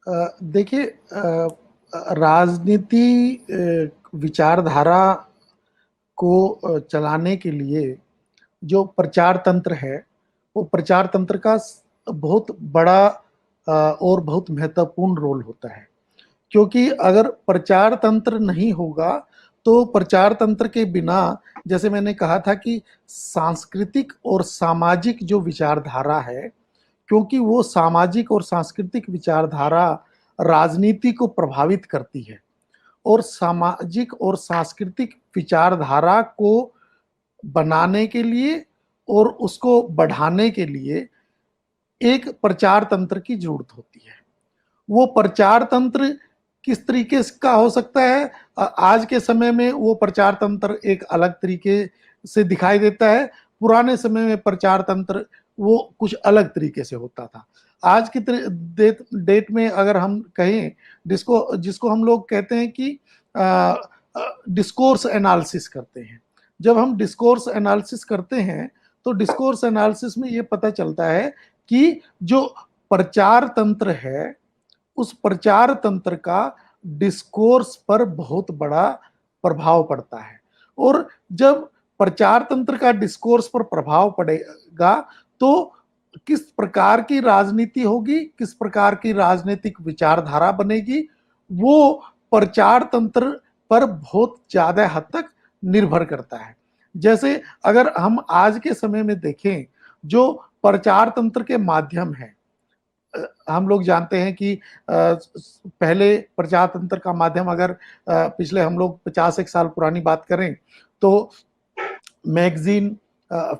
देखिए, राजनीति विचारधारा को चलाने के लिए जो प्रचार तंत्र है, वो प्रचार तंत्र का बहुत बड़ा और बहुत महत्वपूर्ण रोल होता है। क्योंकि अगर प्रचार तंत्र नहीं होगा, तो प्रचार तंत्र के बिना, जैसे मैंने कहा था कि सांस्कृतिक और सामाजिक जो विचारधारा है, क्योंकि वो सामाजिक और सांस्कृतिक विचारधारा राजनीति को प्रभावित करती है, और सामाजिक और सांस्कृतिक विचारधारा को बनाने के लिए और उसको बढ़ाने के लिए एक प्रचार तंत्र की जरूरत होती है। वो प्रचार तंत्र किस तरीके का हो सकता है? आज के समय में वो प्रचार तंत्र एक अलग तरीके से दिखाई देता है। पुराने समय में प्रचार तंत्र वो कुछ अलग तरीके से होता था। आज की डेट में अगर हम कहें, जिसको जिसको हम लोग कहते हैं कि डिस्कोर्स एनालिसिस करते हैं। जब हम डिस्कोर्स एनालिसिस करते हैं, तो डिस्कोर्स एनालिसिस में ये पता चलता है कि जो प्रचार तंत्र है, उस प्रचार तंत्र का डिस्कोर्स पर बहुत बड़ा प्रभाव पड़ता है। और जब प्रचार तंत्र का डिस्कोर्स पर प्रभाव पड़ेगा, तो किस प्रकार की राजनीति होगी, किस प्रकार की राजनीतिक विचारधारा बनेगी, वो प्रचार तंत्र पर बहुत ज्यादा हद तक निर्भर करता है। जैसे अगर हम आज के समय में देखें, जो प्रचार तंत्र के माध्यम है, हम लोग जानते हैं कि पहले प्रचार तंत्र का माध्यम, अगर पिछले हम लोग 50 एक साल पुरानी बात करें, तो मैगजीन,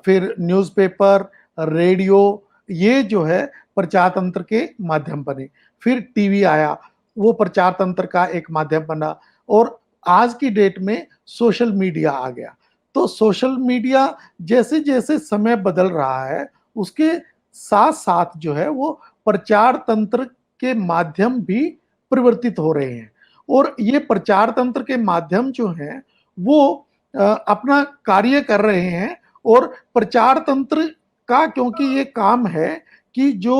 फिर न्यूज़पेपर, रेडियो, ये जो है प्रचार तंत्र के माध्यम बने। फिर टीवी आया, वो प्रचार तंत्र का एक माध्यम बना। और आज की डेट में सोशल मीडिया आ गया। तो सोशल मीडिया जैसे जैसे समय बदल रहा है, उसके साथ साथ जो है वो प्रचार तंत्र के माध्यम भी परिवर्तित हो रहे हैं। और ये प्रचार तंत्र के माध्यम जो हैं, वो अपना कार्य कर रहे हैं। और प्रचार तंत्र का क्योंकि ये काम है कि जो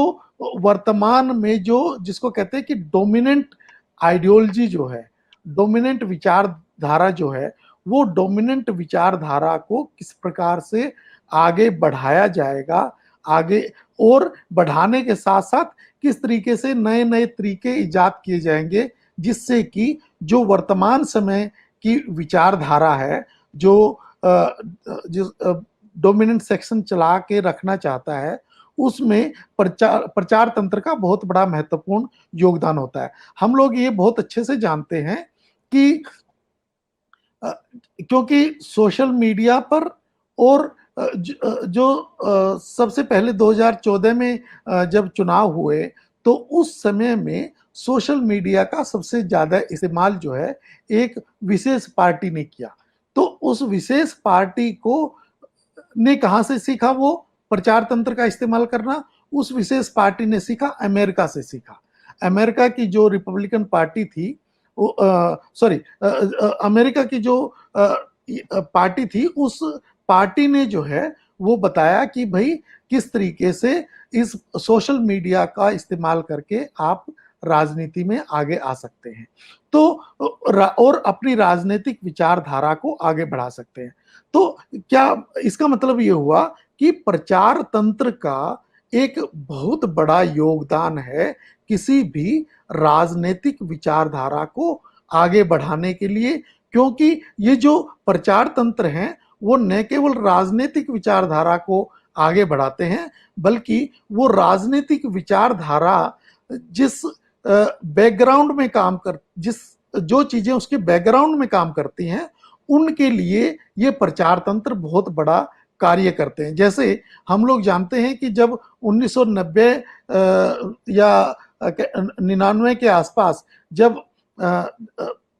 वर्तमान में जो जिसको कहते हैं कि डोमिनेंट आइडियोलॉजी जो है, डोमिनेंट विचारधारा जो है, वो डोमिनेंट विचारधारा को किस प्रकार से आगे बढ़ाया जाएगा, आगे और बढ़ाने के साथ साथ किस तरीके से नए नए तरीके इजाद किए जाएंगे, जिससे कि जो वर्तमान समय की विचारधारा है, जो जिस डोमिनेंट सेक्शन चला के रखना चाहता है, उसमें प्रचार प्रचार तंत्र का बहुत बड़ा महत्वपूर्ण योगदान होता है। हम लोग ये बहुत अच्छे से जानते हैं कि क्योंकि सोशल मीडिया पर और जो सबसे पहले 2014 में जब चुनाव हुए, तो उस समय में सोशल मीडिया का सबसे ज्यादा इस्तेमाल जो है एक विशेष पार्टी ने किया। तो उस विशेष पार्टी को ने कहां से सीखा वो प्रचार तंत्र का इस्तेमाल करना? उस विशेष पार्टी ने सीखा, अमेरिका से सीखा। अमेरिका की जो रिपब्लिकन पार्टी थी, सॉरी, अमेरिका की जो पार्टी थी, उस पार्टी ने जो है वो बताया कि भाई किस तरीके से इस सोशल मीडिया का इस्तेमाल करके आप राजनीति में आगे आ सकते हैं, तो और अपनी राजनीतिक विचारधारा को आगे बढ़ा सकते हैं। तो क्या इसका मतलब ये हुआ कि प्रचार तंत्र का एक बहुत बड़ा योगदान है किसी भी राजनीतिक विचारधारा को आगे बढ़ाने के लिए। क्योंकि ये जो प्रचार तंत्र हैं, वो न केवल राजनीतिक विचारधारा को आगे बढ़ाते हैं, बल्कि वो राजनीतिक विचारधारा जिस बैकग्राउंड में काम कर जिस जो चीजें उसके बैकग्राउंड में काम करती हैं, उनके लिए ये प्रचार तंत्र बहुत बड़ा कार्य करते हैं। जैसे हम लोग जानते हैं कि जब 1990 या 99 के आसपास जब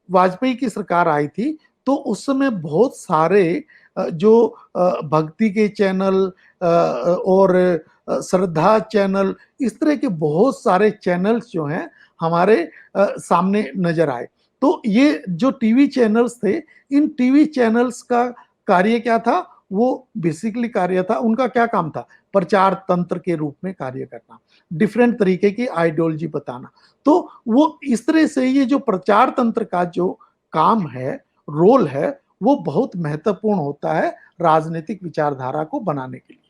वाजपेयी की सरकार आई थी, तो उस समय बहुत सारे जो भक्ति के चैनल और श्रद्धा चैनल, इस तरह के बहुत सारे चैनल्स जो हैं हमारे सामने नजर आए। तो ये जो टीवी चैनल्स थे, इन टीवी चैनल्स का कार्य क्या था? वो बेसिकली कार्य था, उनका क्या काम था? प्रचार तंत्र के रूप में कार्य करना, डिफरेंट तरीके की आइडियोलॉजी बताना। तो वो इस तरह से ये जो प्रचार तंत्र का जो काम है, रोल है, वो बहुत महत्वपूर्ण होता है राजनीतिक विचारधारा को बनाने के लिए।